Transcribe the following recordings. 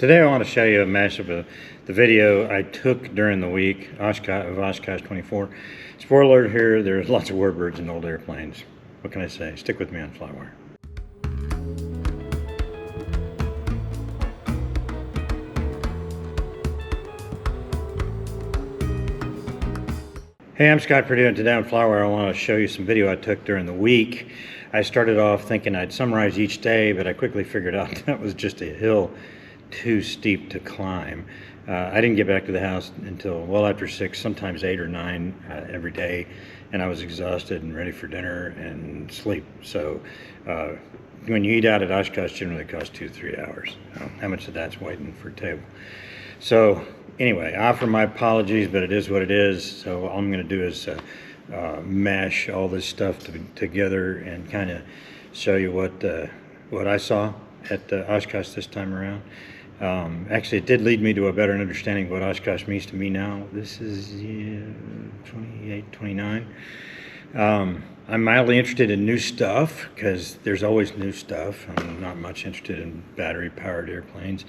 Today I want to show you a mesh of the video I took during the week of Oshkosh 24. Spoiler alert here, there's lots of warbirds and old airplanes. What can I say? Stick with me on FlyWire. Hey, I'm Scott Perdue, and today on FlyWire I want to show you some video I took during the week. I started off thinking I'd summarize each day, but I quickly figured out that was just a hill too steep to climb. I didn't get back to the house until well after 6, sometimes 8 or 9 every day, and I was exhausted and ready for dinner and sleep. So when you eat out at Oshkosh, generally it costs 2 to 3 hours. How much of that's waiting for a table? So anyway, I offer my apologies, but it is what it is. So all I'm going to do is mash all this stuff together and kind of show you what I saw at Oshkosh this time around. Actually, it did lead me to a better understanding of what Oshkosh means to me now. This is 28, 29. I'm mildly interested in new stuff because there's always new stuff. I'm not much interested in battery-powered airplanes.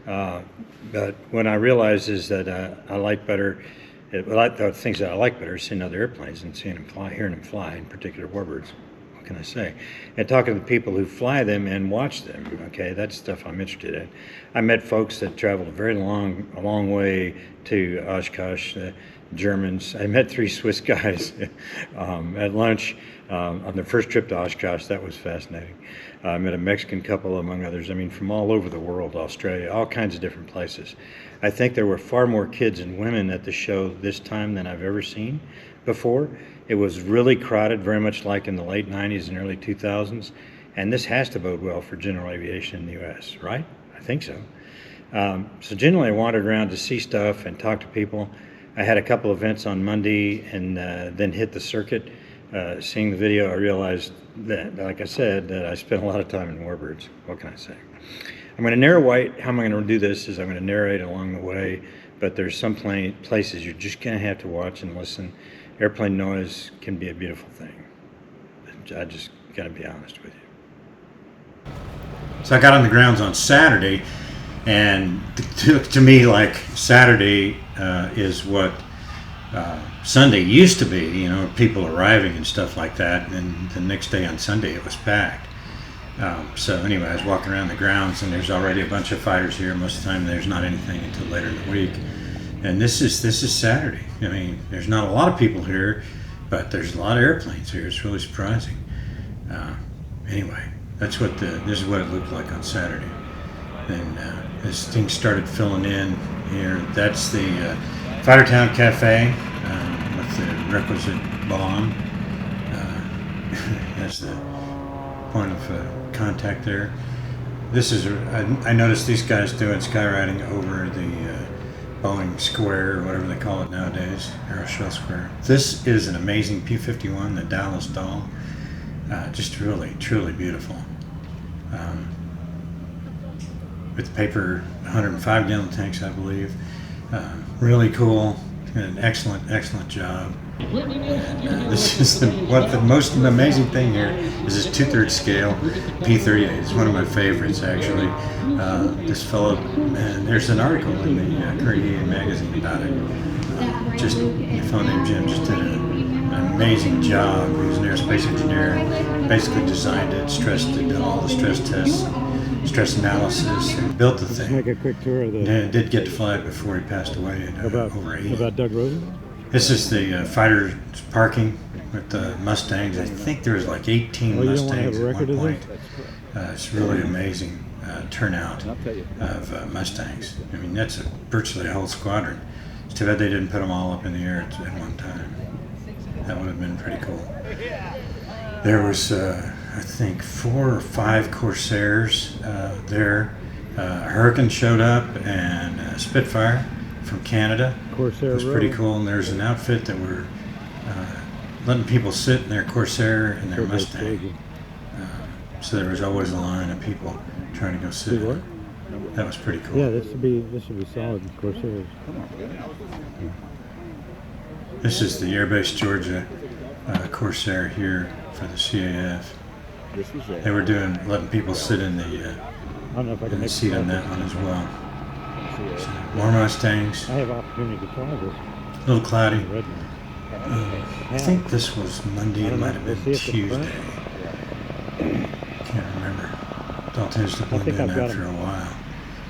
But what I realized is that I like better, the things that I like better is seeing other airplanes and seeing them fly, hearing them fly, in particular warbirds. What can I say? And talking to the people who fly them and watch them. Okay, that's stuff I'm interested in. I met folks that traveled a long way to Oshkosh, Germans. I met 3 Swiss guys at lunch on their first trip to Oshkosh. That was fascinating. I met a Mexican couple, among others. I mean, from all over the world, Australia, all kinds of different places. I think there were far more kids and women at the show this time than I've ever seen before. It was really crowded, very much like in the late 90s and early 2000s. And this has to bode well for general aviation in the U.S., right? I think so. So generally, I wandered around to see stuff and talk to people. I had a couple events on Monday and then hit the circuit. Seeing the video, I realized that, like I said, that I spent a lot of time in warbirds. What can I say? I'm going to narrate. How I'm going to do this is I'm going to narrate along the way, but there's some places you're just going to have to watch and listen. Airplane noise can be a beautiful thing. I just got to be honest with you. So I got on the grounds on Saturday, and to me, like, Saturday is what Sunday used to be, you know, people arriving and stuff like that, and the next day on Sunday it was packed. So anyway, I was walking around the grounds, and there's already a bunch of fighters here. Most of the time there's not anything until later in the week. And this is Saturday. I mean, there's not a lot of people here, but there's a lot of airplanes here. It's really surprising. Anyway, this is what it looked like on Saturday. And as things started filling in here, that's the Fightertown Cafe with the requisite bomb. That's the point of contact there. This is, I noticed these guys doing skywriting over the Boeing Square, or whatever they call it nowadays, Aeroshell Square. This is an amazing P-51, the Dallas Doll. Just really, truly beautiful. With the paper 105-gallon tanks, I believe. Really cool. An excellent job. And this is the most amazing thing here is this 2/3 scale P-38. It's one of my favorites, actually. This fellow, and there's an article in the Korean magazine about it. Just a fellow named Jim just did an amazing job. He was an aerospace engineer, basically designed it, did all the stress tests, stress analysis, and built the thing. Let's make a quick tour of the... Did get to fly it before he passed away at over 80. About Doug Rosen? This is the fighter parking with the Mustangs. I think there was like 18 Mustangs at one point. It's really amazing turnout of Mustangs. I mean, that's virtually a whole squadron. It's too bad they didn't put them all up in the air at one time. That would have been pretty cool. There was, I think, 4 or 5 Corsairs there. Hurricane showed up, and Spitfire from Canada. Corsair was pretty cool. And there's an outfit that were letting people sit in their Corsair and their Mustang. So there was always a line of people trying to go sit. That was pretty cool. Yeah, this should be solid Corsairs. This is the Airbase Georgia Corsair here for the CAF. They were letting people sit in the seat on that one as well. More Mustangs. I have opportunity to fly this A little cloudy. red one. I think this was Monday. It might have been Tuesday. Can't remember. It all tends to blend in after a while.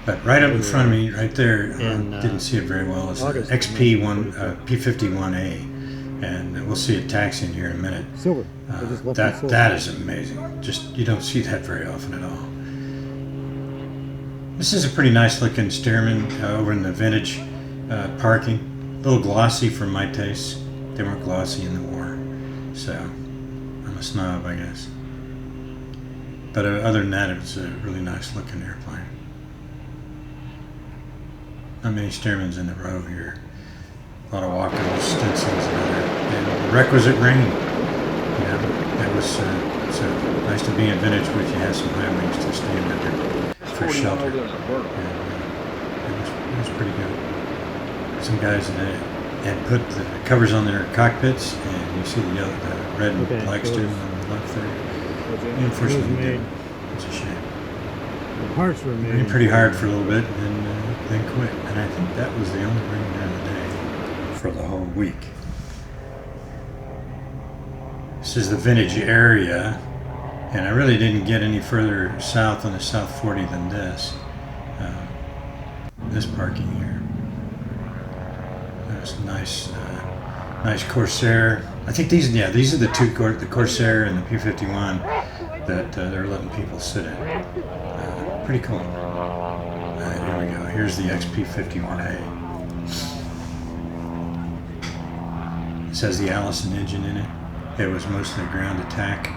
But right up in front of me, right there, didn't see it very well. It's an XP1 P51A, and we'll see it taxiing here in a minute. Silver. That is amazing. Just you don't see that very often at all. This is a pretty nice looking Stearman over in the vintage parking. A little glossy for my taste. They weren't glossy in the war, so I'm a snob, I guess. But other than that, it's a really nice looking airplane. Not many Stearmans in the row here. A lot of Walkers, Stinsons, and the requisite rain. You know, that was so nice to be in vintage with you. Had some high wings to stand under for shelter. And, it was pretty good. Some guys had put the covers on their cockpits, and you see the red and black Stearman on the left there. Unfortunately, we didn't. It's a shame. The parts were made. Pretty hard for a little bit, and then quit. And I think that was the only rain during the day for the whole week. This is the vintage area, and I really didn't get any further south on the South 40 than this. This parking here. There's a nice Corsair. I think these are the two, the Corsair and the P51 that they're letting people sit in. Pretty cool. Here we go. Here's the XP51A. It says the Allison engine in it. It was mostly a ground attack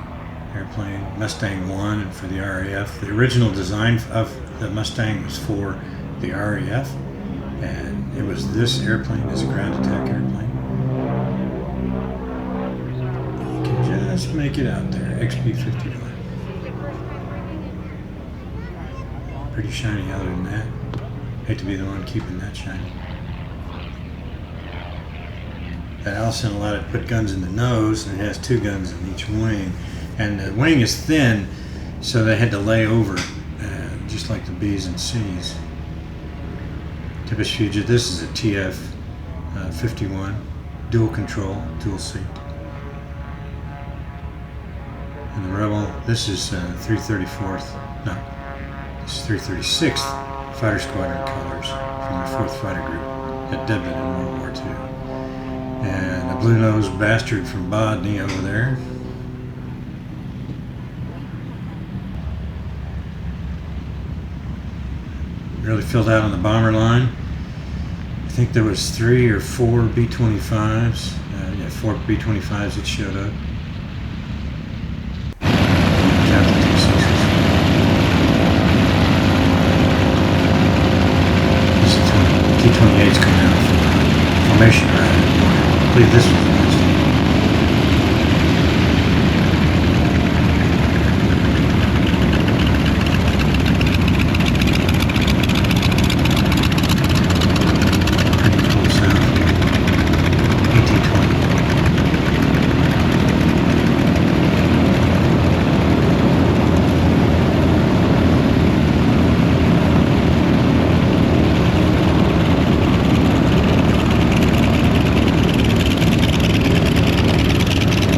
airplane. Mustang 1 and for the RAF. The original design of the Mustang was for the RAF, and it was this airplane as a ground attack airplane. You can just make it out there. XP51. Pretty shiny other than that. Hate to be the one keeping that shiny. That Allison allowed it to put guns in the nose, and it has two guns in each wing. And the wing is thin, so they had to lay over, just like the B's and C's. Tippus Fugia, this is a TF-51, dual control, dual seat. And the Rebel, this is 334th, no, this is 336th Fighter Squadron colors from the 4th Fighter Group at Debden in World War II. And a blue-nosed bastard from Bodney over there. Really filled out on the bomber line. I think there was 3 or 4 B-25s. 4 B-25s that showed up. Captain T-6s. This is T-28's coming out from formation ride. I believe this was the last one.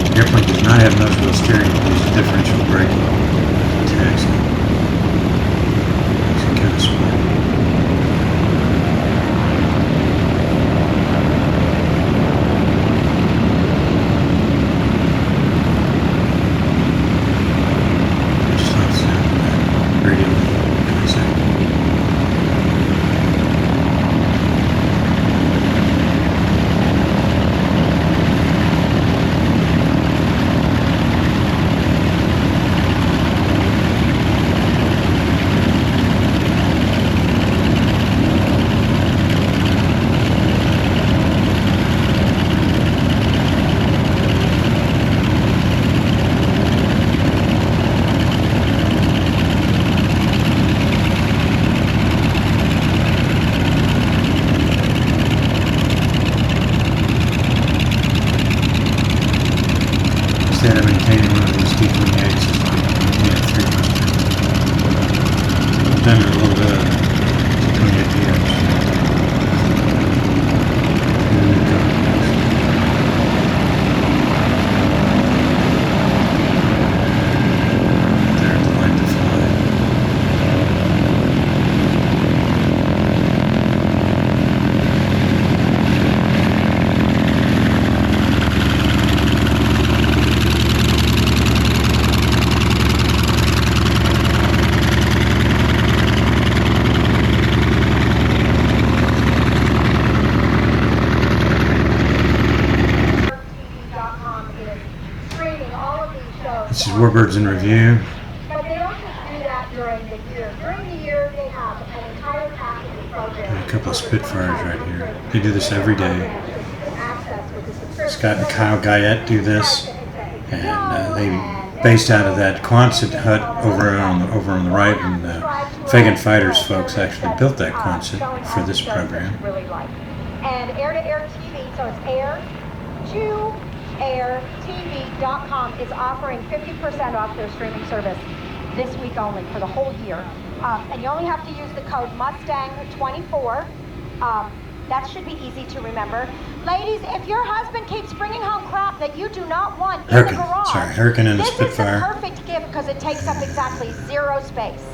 The airplane does not have nose-wheel steering, it uses differential braking to taxi. Makes it kind of smart. I just like the sound of that radio concept. Instead of maintaining one of these T-28s, it's like maintaining 3 Mustangs. I've done a little bit of T-28 DX. Warbirds in Review. But they don't just do that during the year. During the year, they have an entire package of programs. A couple of Spitfires right here. They do this every day. Scott and Kyle Guyette do this, and they based out of that Quonset hut over on the right, and Fagan Fighters folks actually built that Quonset for this program. And air-to-air TV, so it's air to airtv.com is offering 50% off their streaming service this week only for the whole year. And you only have to use the code Mustang24. That should be easy to remember. Ladies, if your husband keeps bringing home crap that you do not want in the garage, Hurricane and the this Spitfire. is the perfect gift because it takes up exactly 0 space.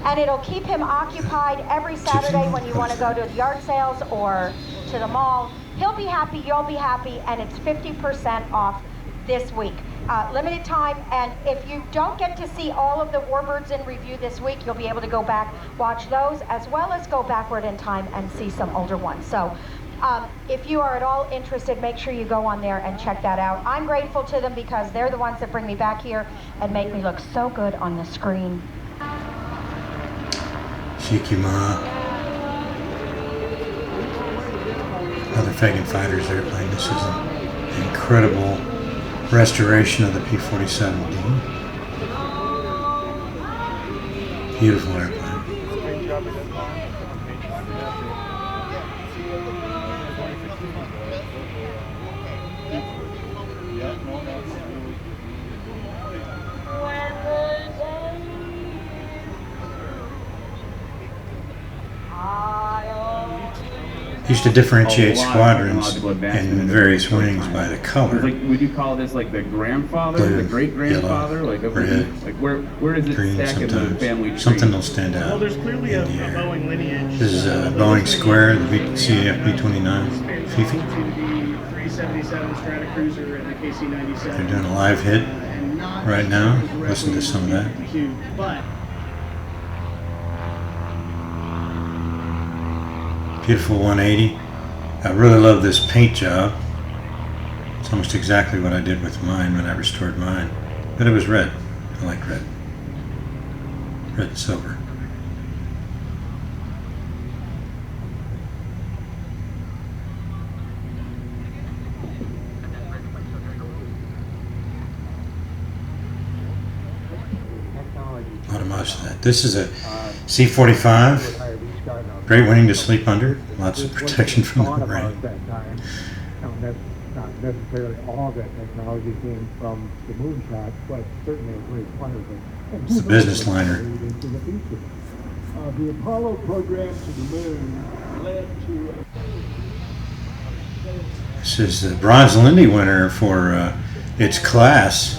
And it'll keep him occupied every Saturday when you want to go to the yard sales or to the mall. He'll be happy, you'll be happy, and it's 50% off this week. Limited time, and if you don't get to see all of the Warbirds in Review this week, you'll be able to go back, watch those, as well as go backward in time and see some older ones. So if you are at all interested, make sure you go on there and check that out. I'm grateful to them because they're the ones that bring me back here and make me look so good on the screen. Shikima. Another Fagan Fighters airplane. This is an incredible restoration of the P-47D. Beautiful airplane. Used to differentiate squadrons in various wings by the color. Like, would you call this like the grandfather, Blue, the great grandfather, yellow, like red, like where does it green stack in the sometimes. family tree? Something will stand out. Well, there's clearly a in the air. Boeing lineage. This is a Boeing Square, the CAF B-29 Fifi. To the 377 Stratocruiser and the KC-97. They're doing a live hit right now. Listen to some of that. But Beautiful 180. I really love this paint job. It's almost exactly what I did with mine when I restored mine. But it was red. I like red. Red and silver. A lot of mods to that. This is a C-45. Great wing to sleep under. Lots of protection from the rain. Not necessarily all that technology came from the moonshot, but certainly a great part of it. It's the business liner. The Apollo program to the moon led to. This is the Bronze Lindy winner for its class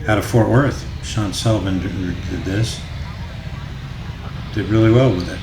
out of Fort Worth. Sean Sullivan did this. Did really well with it.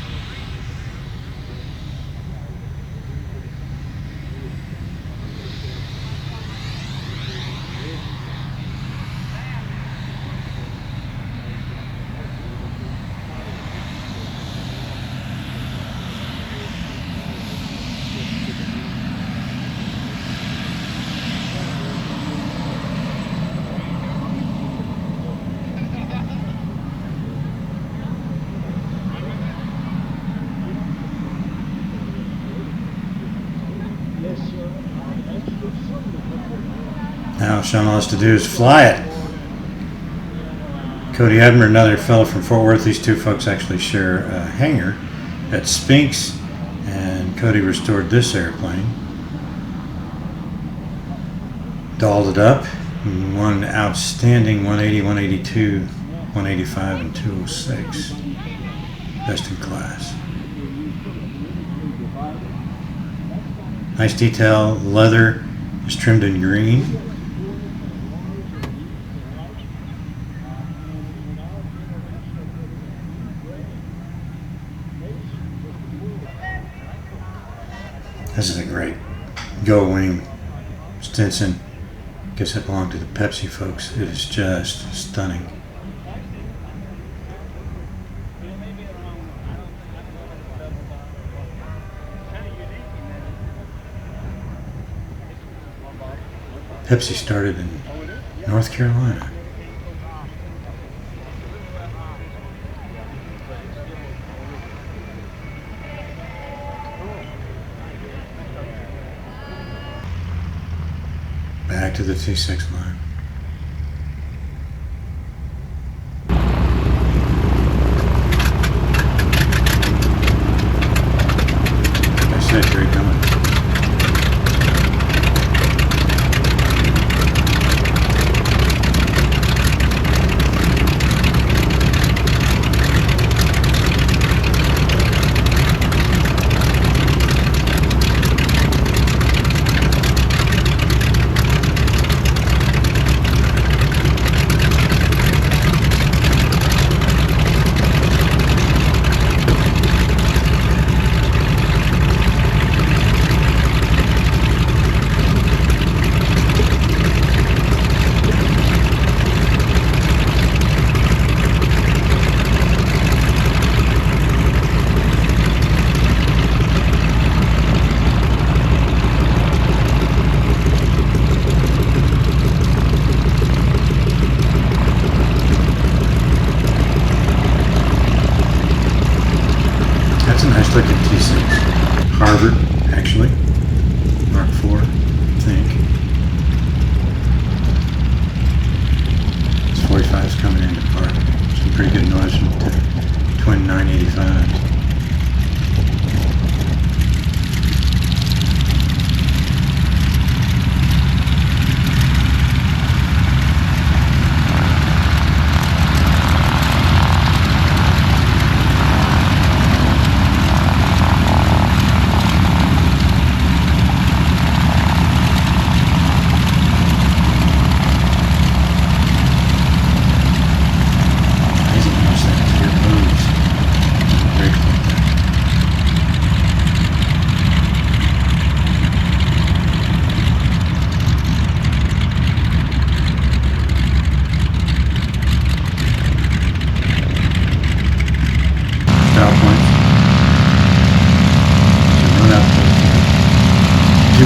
Now Sean wants to do is fly it. Cody Edmer, another fellow from Fort Worth. These two folks actually share a hangar at Spinks, and Cody restored this airplane. Dolled it up. One outstanding 180, 182, 185, and 206. Best in class. Nice detail. Leather is trimmed in green. This is a great Go Wing Stinson. Guess it belonged to the Pepsi folks. It is just stunning. Pepsi started in North Carolina. to the T6 line. Like I said, great going. That's a nice looking T6. Harvard, actually. Mark IV, I think. This 45 is coming into park. Some pretty good noise from the twin 985s.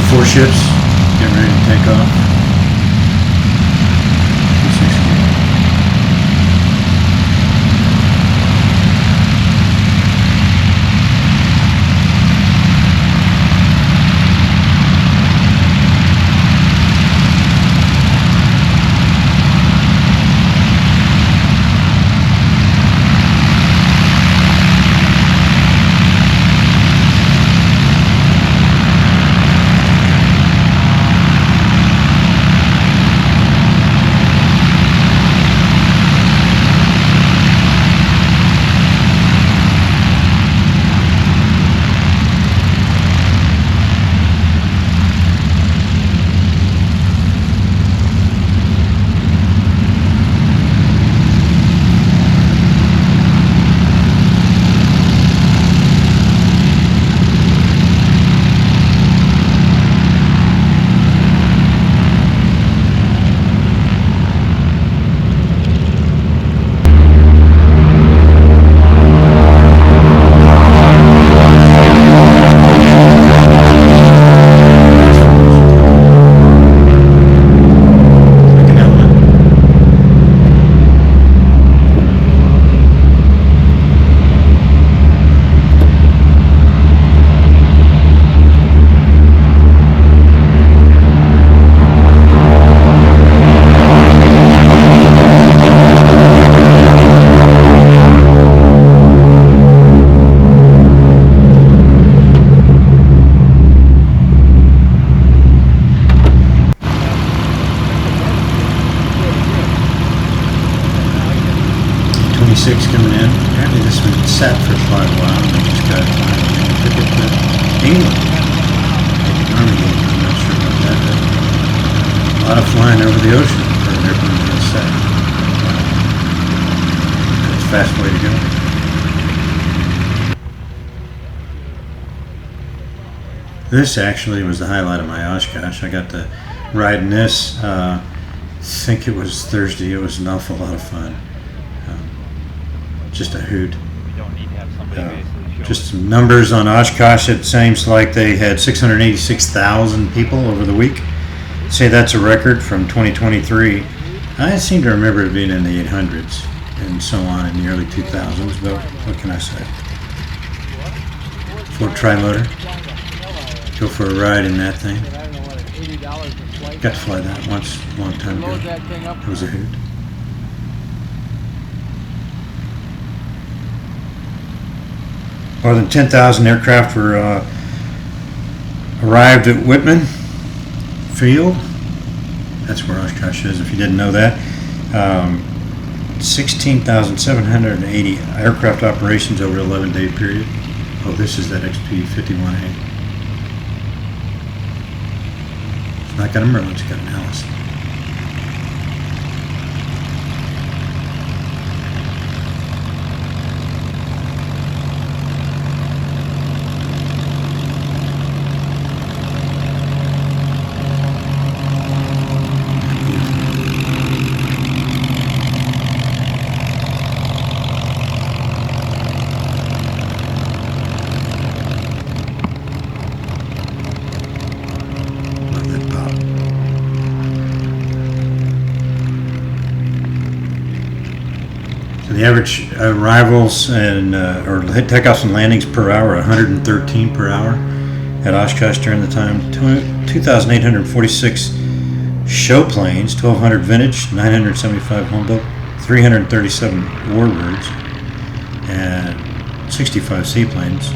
Four ships getting ready to take off. Coming in. Apparently this one sat for quite a while and they just got it flying and took it to England. I'm not sure about that. But a lot of flying over the ocean for an airplane to set. That's a fast way to go. This actually was the highlight of my Oshkosh. I got to ride in this, I think it was Thursday. It was an awful lot of fun. Just a hoot. Just some numbers on Oshkosh. It seems like they had 686,000 people over the week. Say that's a record from 2023. I seem to remember it being in the 800s and so on in the early 2000s, but what can I say? Ford tri-motor. Go for a ride in that thing. $80 a flight. Got to fly that once a long time ago. Load that thing up. It was a hoot. More than 10,000 aircraft were arrived at Whitman Field. That's where Oshkosh is, if you didn't know that. 16,780 aircraft operations over an 11-day period. Oh, this is that XP-51A. It's not got a Merlin, it's got an Alice. The average arrivals and or takeoffs and landings per hour, 113 per hour at Oshkosh during the time. 2,846 show planes, 1,200 vintage, 975 homebuilt, 337 warbirds, and 65 seaplanes,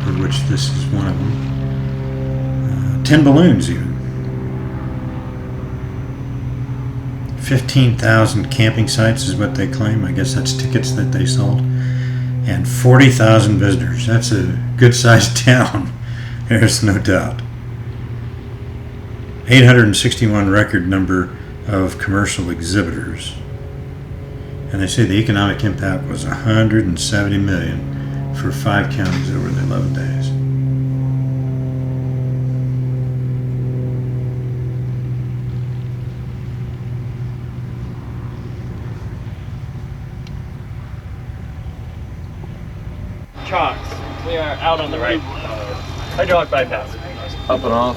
of which this is one of them. 10 balloons even. 15,000 camping sites is what they claim. I guess that's tickets that they sold. And 40,000 visitors. That's a good-sized town. There's no doubt. 861 record number of commercial exhibitors. And they say the economic impact was $170 million for 5 counties over the 11 days. Chocks. We are out on the right. Hydraulic bypass. Up and off.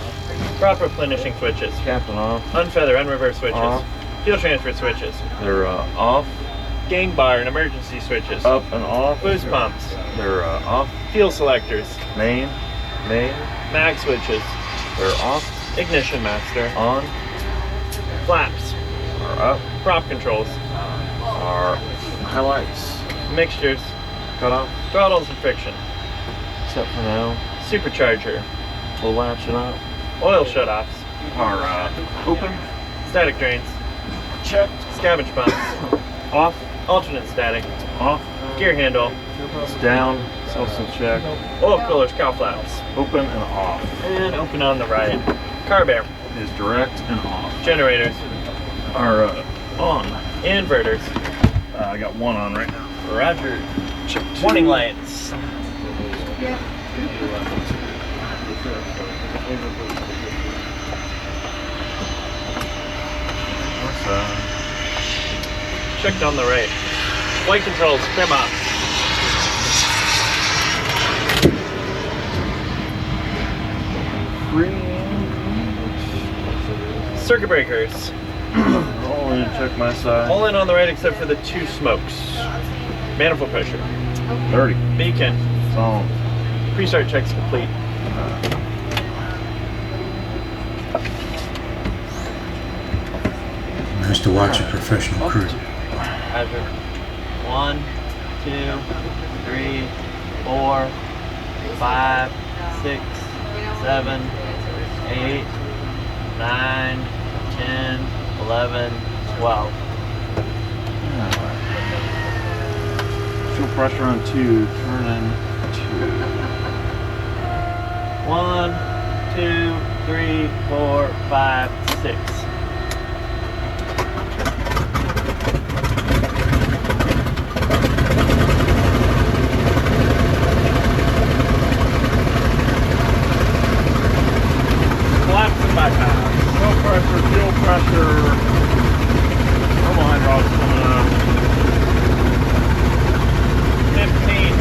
Prop replenishing switches. Cap and off. Unfeather and reverse switches. Off. Fuel transfer switches. They're off. Gang bar and emergency switches. Up and off. Boost pumps. They're off. Fuel selectors. Main. Mag switches. They're off. Ignition master. On. Flaps. Are up. Prop controls. Are highlights. Mixtures. Cut off. Throttles and friction. Except for now. Supercharger. We'll latch it up. Oil shutoffs. Are open. Static drains. Checked. Scavenge pumps. Off. Alternate static. Off. Gear handle. It's down. It's also checked. Oil coolers, cow flaps. Open and off. And open on the right. Car bear. Is direct and off. Generators. Are on. Inverters. I got one on right now. Roger. Warning lights. Checked on the right. Flight controls, trim off. Circuit breakers. Oh, you check my side. All in on the right except for the 2 smokes. Manifold pressure. 30. Beacon. It's on. Pre-start checks complete. Nice to watch a professional crew. Roger. 1, 2, 3, 4, 5, 6, 7, 8, 9, 10, 11, 12. Fuel pressure on 2. Turning 2. 1, 2, 3, 4, 5, 6. Collapse and bypass. Fuel pressure. Thermal hydraulics coming up. 15.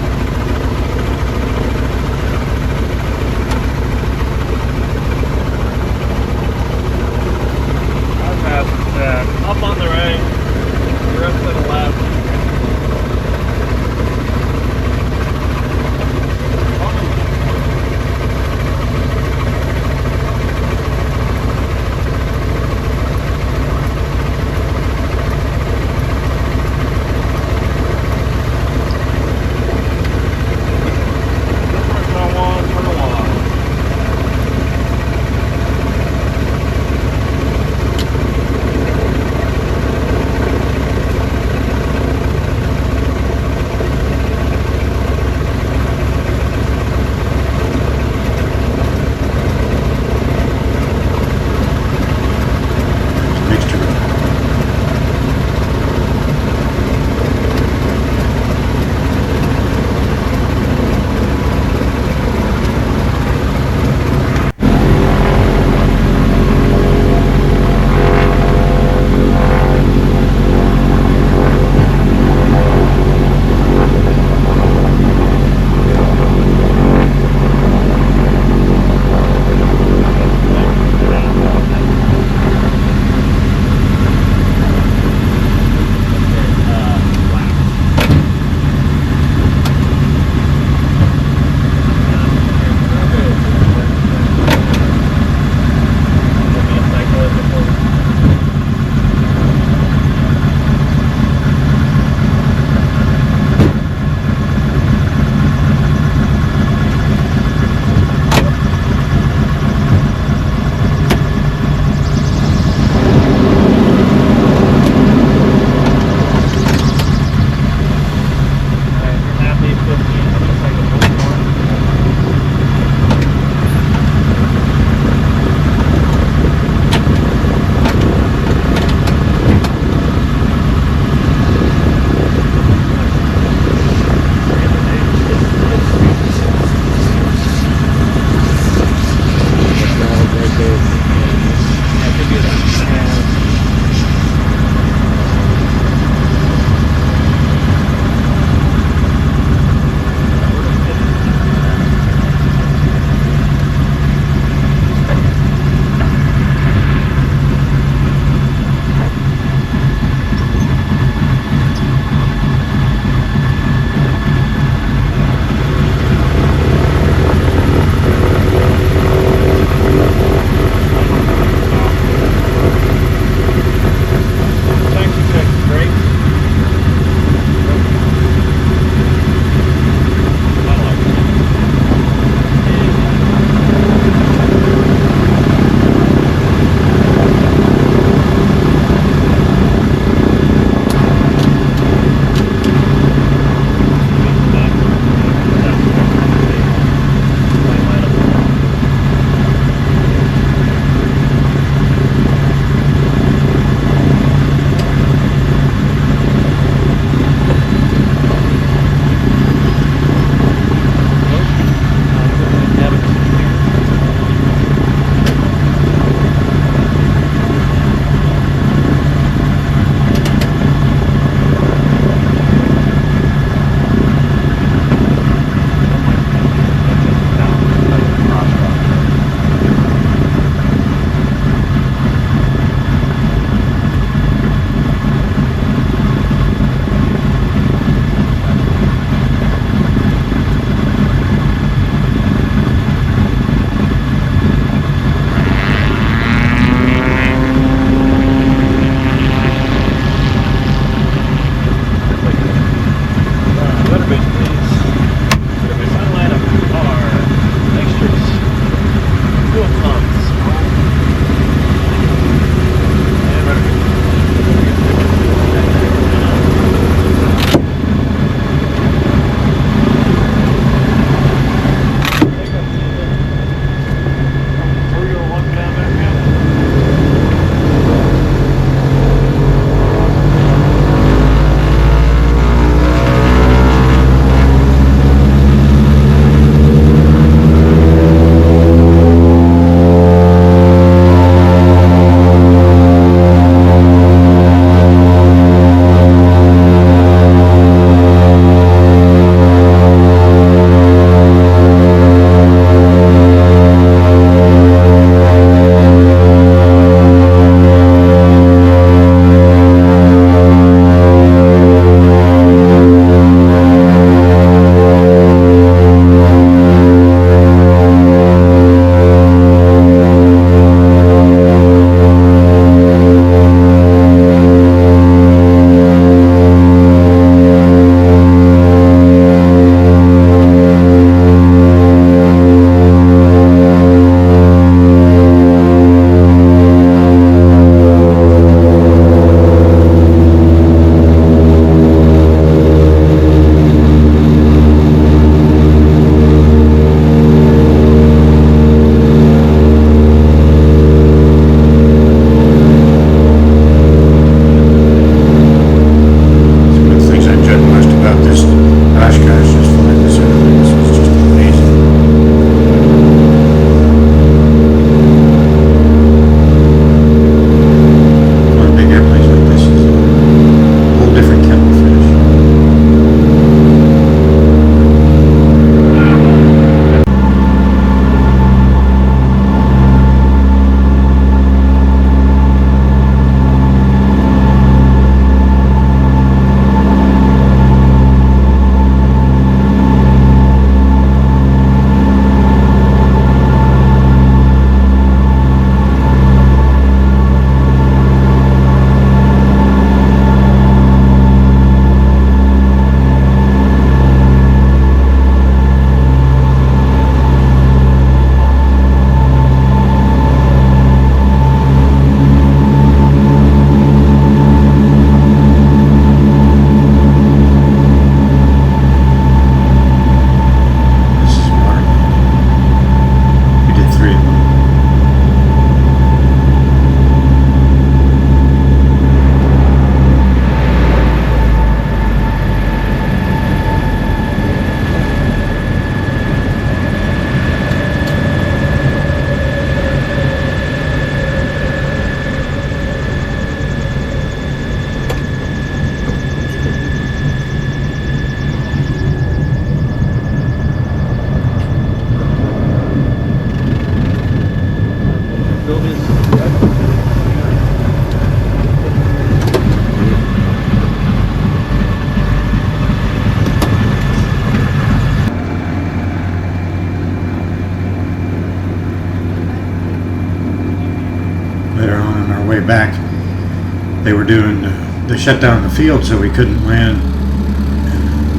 doing, they shut down the field so we couldn't land.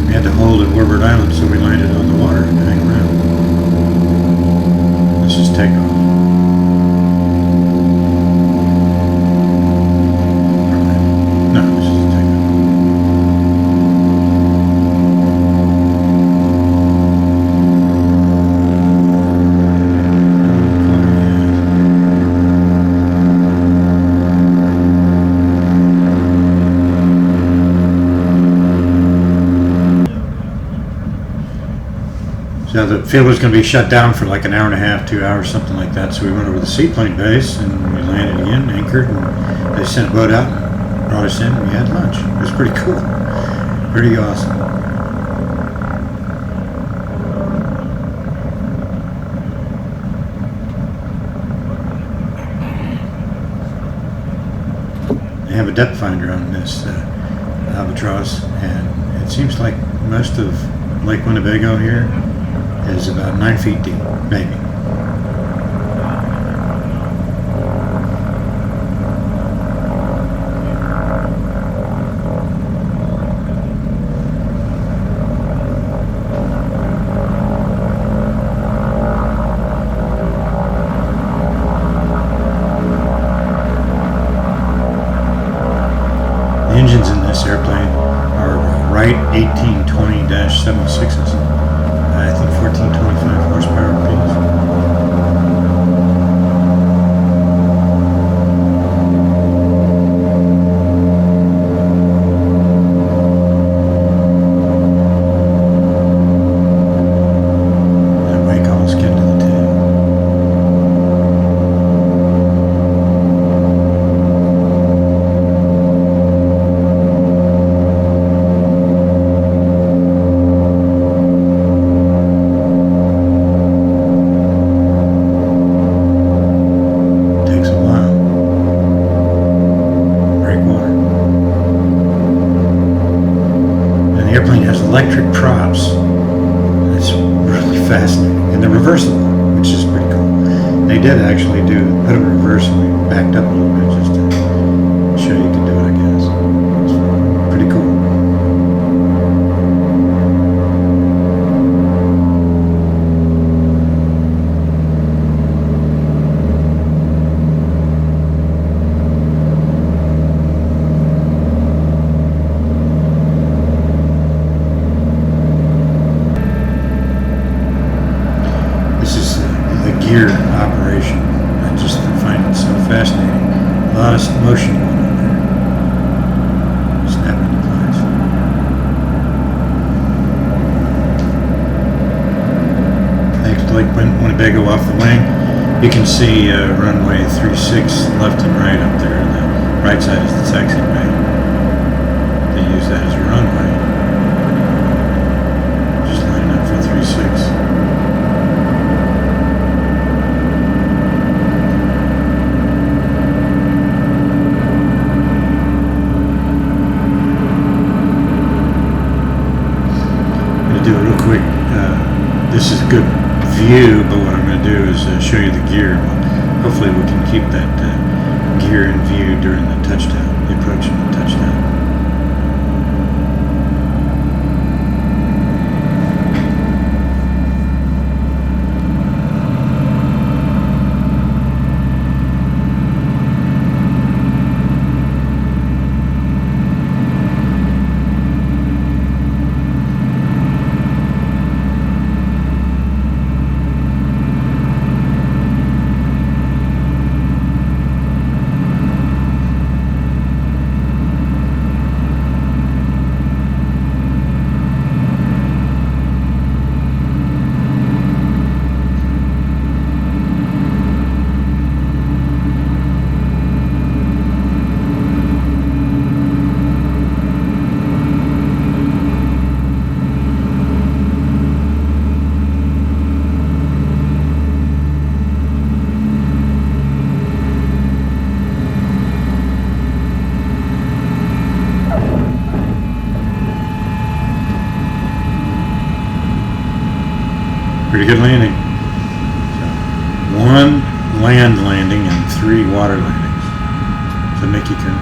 We had to hold at Warbird Island, so we landed on the water and hang around. This is takeoff. No, this is takeoff. So the field was going to be shut down for like an hour and a half, 2 hours, something like that. So we went over to the seaplane base and we landed again, anchored, and they sent a boat out and brought us in and we had lunch. It was pretty cool. Pretty awesome. They have a depth finder on this Albatross, and it seems like most of Lake Winnebago here is about 9 feet deep, maybe. The engines in this airplane are Wright 1820-76s. I think 1425 horsepower apiece. That wake all skin to the tail. The airplane has electric props. It's really fascinating. And they're reversible, which is pretty cool. They did actually put them in reverse, and we backed up a little bit just to show you could do it, I guess. It's pretty cool. Gear operation. I just find it so fascinating. A lot of motion going on there. Snapping into place. Thanks to Lake Winnebago off the wing. You can see runway 36 left and right up there. The right side is the taxiway. They use that as a runway. Just lining up for 36. Do a real quick, this is a good view, but what I'm going to do is show you the gear. Hopefully we can keep that gear in view during the touchdown, the approach and the touchdown. Pretty good landing. So, 1 land landing and 3 water landings. So Mickey can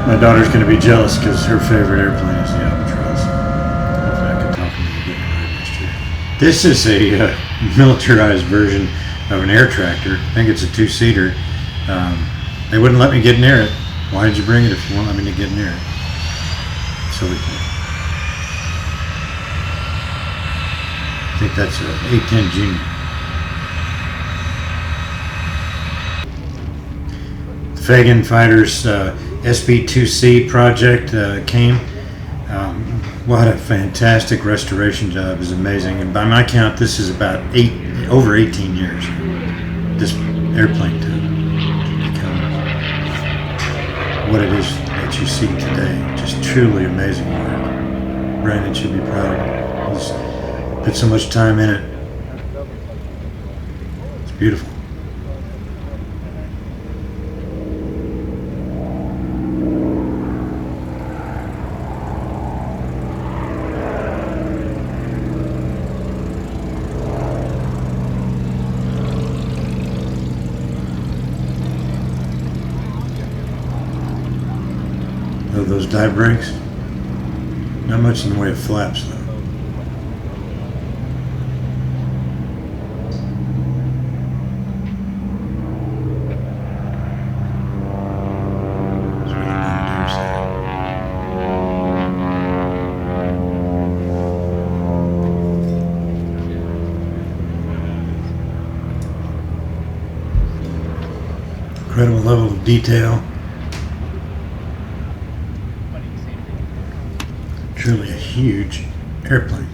My daughter's going to be jealous because her favorite airplane is the Albatross. Hopefully I can talk her into getting a ride next year. This is a militarized version of an air tractor. I think it's a two-seater. They wouldn't let me get near it. Why did you bring it if you won't let me to get near it? Silly thing. I think that's an A-10 Junior. The Fagan Fighters SB-2C project came. What a fantastic restoration job. Is amazing. And by my count, this is about over 18 years. This airplane to become what it is that you see today. Just truly amazing work. Brandon should be proud of it. He's put so much time in it. It's beautiful. Those dive brakes, not much in the way of flaps though. Incredible level of detail. Truly a huge airplane.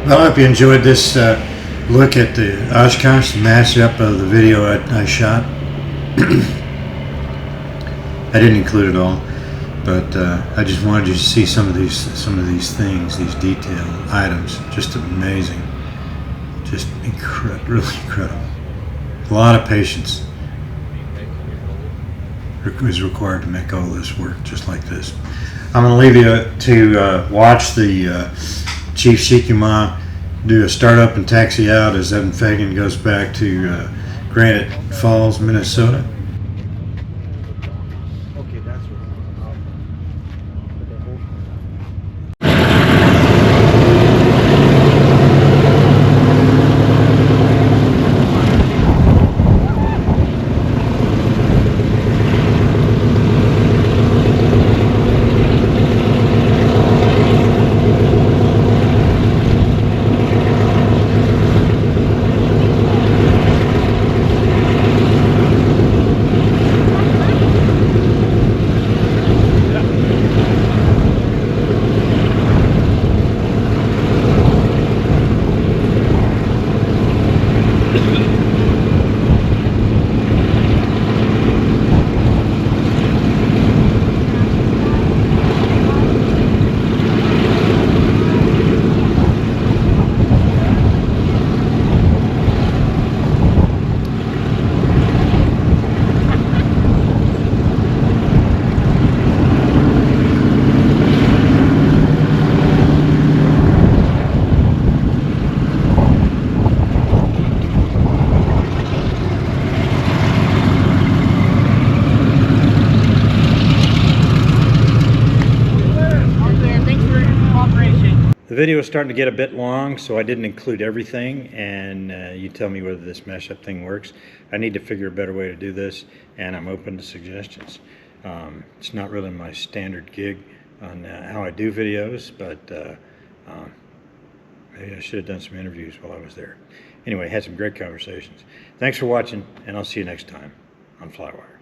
Well, I hope you enjoyed this look at the Oshkosh mashup of the video I shot. I didn't include it all, but I just wanted you to see some of these things, these detail items. Just amazing, just incredible, really incredible. A lot of patience is required to make all this work just like this. I'm going to leave you to watch the Chief Shikuma do a startup and taxi out as Evan Fagan goes back to Granite Falls, Minnesota. Okay, that's what. The video is starting to get a bit long, so I didn't include everything, and you tell me whether this mashup thing works. I need to figure a better way to do this, and I'm open to suggestions. It's not really my standard gig on how I do videos, but maybe I should have done some interviews while I was there. Anyway, had some great conversations. Thanks for watching, and I'll see you next time on FlyWire.